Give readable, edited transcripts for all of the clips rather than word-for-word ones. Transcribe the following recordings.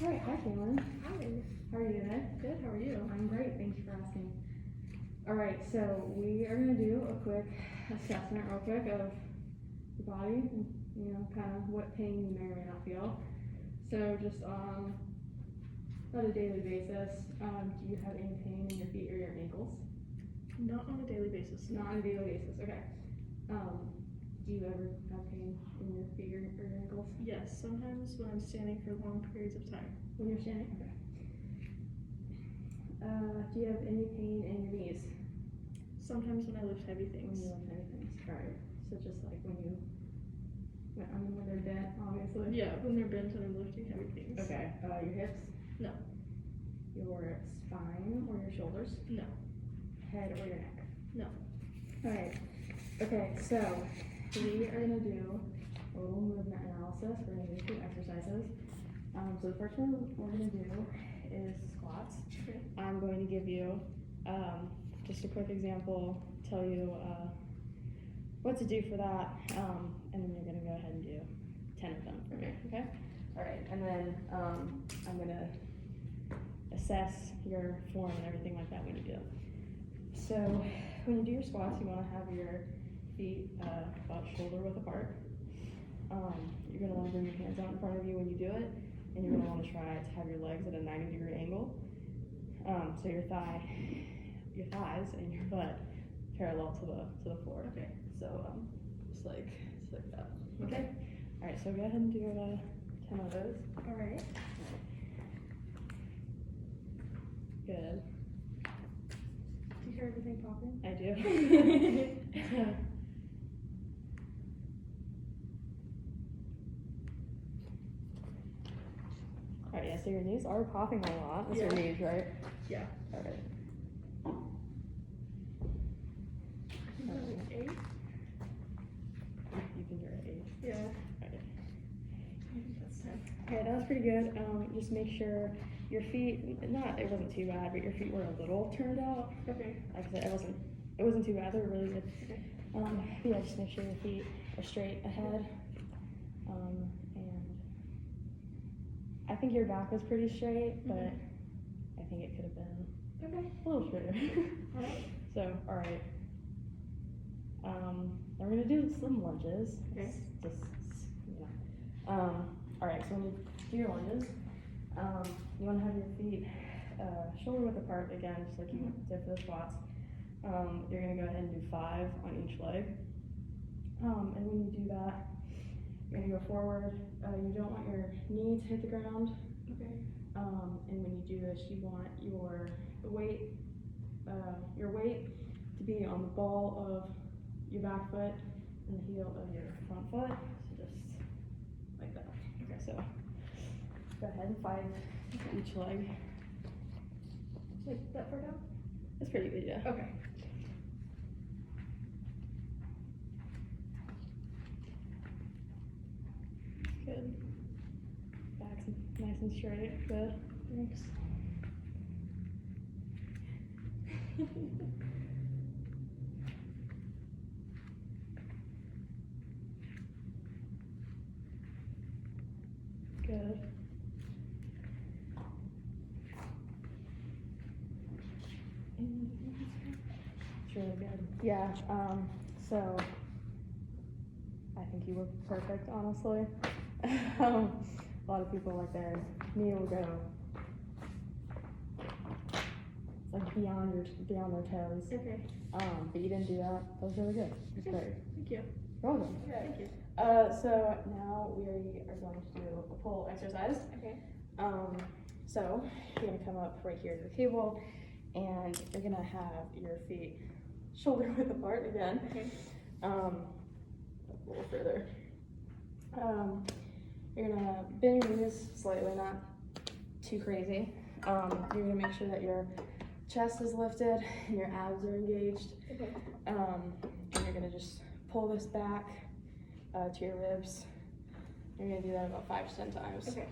Alright, hi Cameron. Hi. How are you today? Good, how are you? I'm great, thanks for asking. Alright, so we are going to do a quick assessment real quick of your body and, you know, kind of what pain you may or may not feel. So just on a daily basis, do you have any pain in your feet or your ankles? Not on a daily basis. Not on a daily basis, okay. Do you ever have pain in your feet or your ankles? Yes, sometimes when I'm standing for long periods of time. When you're standing? Okay. Do you have any pain in your knees? Sometimes when I lift heavy things. When you lift heavy things. Alright. So just like when they're bent, obviously. Yeah, when they're bent and I'm lifting heavy things. Okay. Your hips? No. Your spine or your shoulders? No. Head or your neck? No. Alright. Okay, so we are gonna do a little movement analysis. We're gonna do 2 exercises. So the first one we're gonna do is squats. Okay. I'm going to give you just a quick example, tell you what to do for that, and then you're gonna go ahead and do 10 of them for me, okay? Alright, and then I'm gonna assess your form and everything like that when you do it. So when you do your squats, you wanna have your feet about shoulder width apart. You're gonna wanna bring your hands out in front of you when you do it, and you're gonna wanna try to have your legs at a 90-degree angle. So your thighs and your butt parallel to the floor. Okay. So just like that. Okay. All right. So go ahead and do 10 of those. All right. Good. Do you hear everything popping? I do. Alright, yeah, so your knees are popping a lot. That's your knees, right? Yeah. Alright. I think that was 8. You can hear it 8. Yeah. Okay. I think that's 10. Okay, that was pretty good. Just make sure your feet, it wasn't too bad, but your feet were a little turned out. Okay. Like I said, it wasn't too bad, they were really good. Okay. But yeah, just make sure your feet are straight ahead. And I think your back was pretty straight, but I think it could have been a little straighter. Alright. So, alright. Then we're gonna do some lunges. Okay. Just, you know. Alright, so when you do your lunges, you wanna have your feet shoulder width apart again, just like you did for the squats. You're gonna go ahead and do 5 on each leg. And when you do that, you're gonna go forward. You don't want your knee to hit the ground. Okay. And when you do this, you want your weight to be on the ball of your back foot and the heel of your front foot. So just like that. Okay, so go ahead and 5 for each leg. Like that far down? That's pretty good, yeah. Okay. Good. Back's nice and straight. Good. Thanks. Good. It's really good. Yeah, so I think you were perfect, honestly. A lot of people, like, their knee will go like beyond their toes. Okay. But you didn't do that. That was really good. It was great. Thank you. You're welcome. Yeah, thank you. So now we are going to do a pull exercise. Okay. So you're gonna come up right here to the table, and you're gonna have your feet shoulder width apart again. Okay. A little further. You're gonna bend your knees slightly, not too crazy. You're gonna make sure that your chest is lifted and your abs are engaged. Okay. And you're gonna just pull this back to your ribs. You're gonna do that about 5 to 10 times. Okay.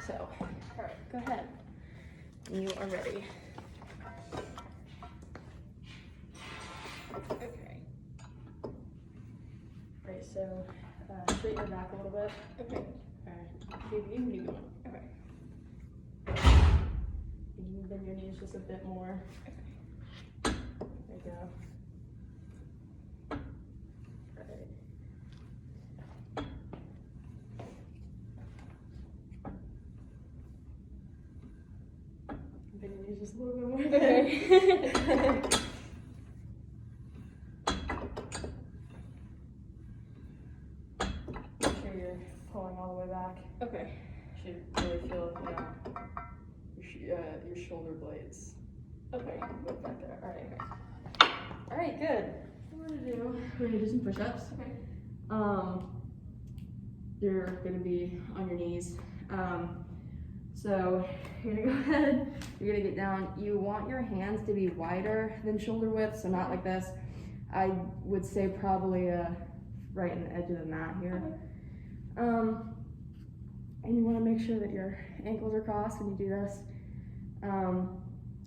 So, all right, go ahead. You are ready. Okay. Right, so straighten your back a little bit. Okay. Alright, keep you going. Okay. just a bit more. There you go. Right. I'm gonna use just a little bit more. Okay. Make sure you're pulling all the way back. Okay. You should really feel, your shoulder blades. Okay. Look back there. All right, good. What we're gonna do some push-ups. Okay. You're gonna be on your knees. So you're gonna go ahead, you're gonna get down. You want your hands to be wider than shoulder width, so not like this. I would say probably right in the edge of the mat here. Okay. And you wanna make sure that your ankles are crossed when you do this.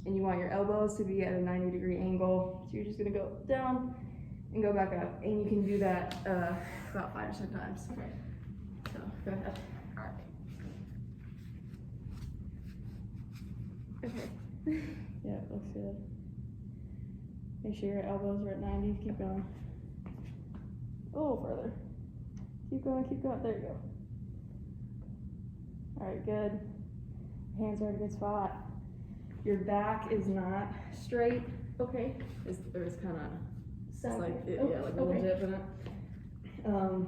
And you want your elbows to be at a 90-degree angle. So you're just gonna go down and go back up. And you can do that about 5 or 6 times. Okay. So go ahead. All right. Okay. Yeah, it looks good. Make sure your elbows are at 90. Keep going. A little further. Keep going, keep going. There you go. All right, good. Hands are in a good spot. Your back is not straight. Okay. It's kind of Side. like Oh, yeah, like a little okay. dip in it. So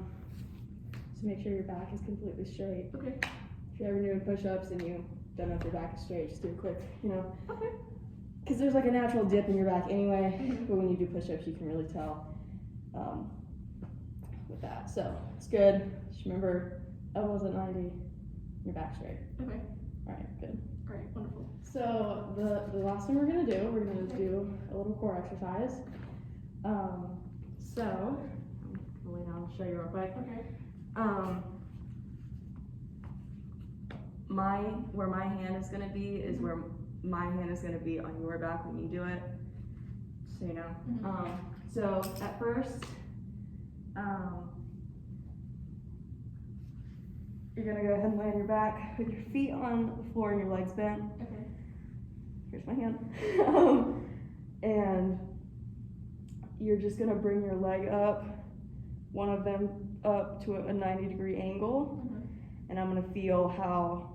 make sure your back is completely straight. Okay. If you're ever doing push-ups and you don't know if your back is straight, just do a quick, Okay. because there's like a natural dip in your back anyway. Mhm. But when you do push-ups, you can really tell with that. So it's good. Just remember, elbows at 90, your back straight. Okay. All right, good. All right. Wonderful. So the last one we're gonna do a little core exercise. So I'll lay down and show you real quick. Okay. Where my hand is gonna be is where my hand is gonna be on your back when you do it. So you know. Mhm. So at first, you're gonna go ahead and lay on your back with your feet on the floor and your legs bent. Okay. Here's my hand. And you're just gonna bring your leg up, one of them up to a 90-degree angle. Mhm. And I'm gonna feel how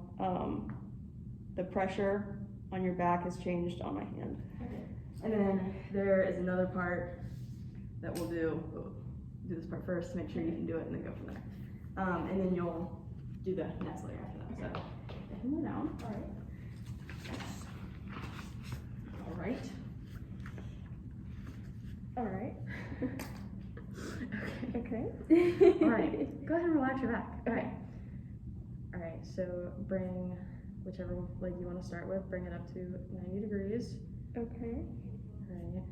the pressure on your back has changed on my hand. Okay. And then there is another part that we'll do this part first to make sure you can do it and then go from there. And then you'll do the next layer after that. So, go ahead and lay down. All right. All right. All right. Okay. Okay. All right. Go ahead and relax your back. Okay. All right. So bring whichever leg you want to start with. Bring it up to 90 degrees. Okay. Right.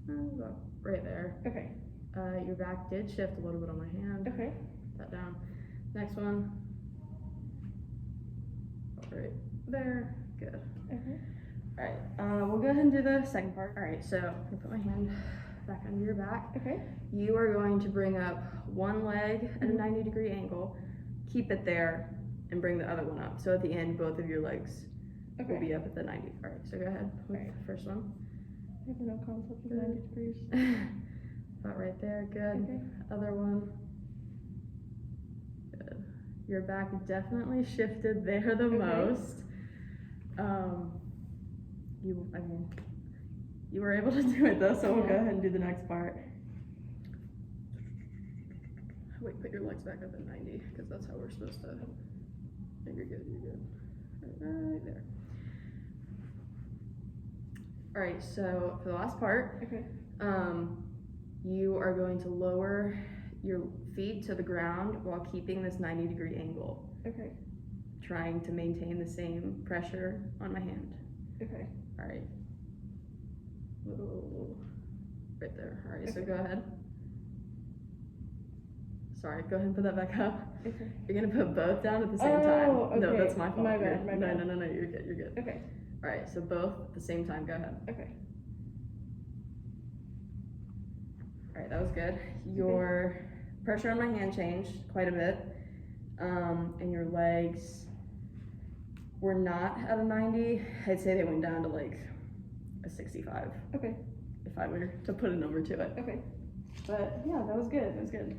About right there. Okay. Your back did shift a little bit on my hand. Okay. Put that down. Next one. Right there. Good. Okay. All right. We'll go ahead and do the second part. All right. So I'm gonna put my hand back under your back. Okay. You are going to bring up one leg at a 90-degree angle. Keep it there and bring the other one up. So at the end, both of your legs will be up at the 90. All right. So go ahead with the first one. I have no concept of Good. 90 degrees. About right there. Good. Okay. Other one. Good. Your back definitely shifted there the most. You were able to do it though, so we'll go ahead and do the next part. Wait, put your legs back up at 90, because that's how we're supposed to. Yeah, you're good, you're good. Right there. All right, so for the last part, Okay. you are going to lower your feet to the ground while keeping this 90-degree angle, Okay. trying to maintain the same pressure on my hand. Okay. All right. Whoa. Right there. All right, so Okay. go ahead. Sorry, go ahead and put that back up. Okay. You're gonna put both down at the same Oh, time. No, okay. that's my fault. My bad, my bad. No, you're good, you're good. Okay. All right, so both at the same time, go ahead. Okay. All right, that was good. Your pressure on my hand changed quite a bit, and your legs were not at a 90, I'd say they went down to like a 65. Okay. If I were to put a number to it. Okay. But yeah, that was good. It was good.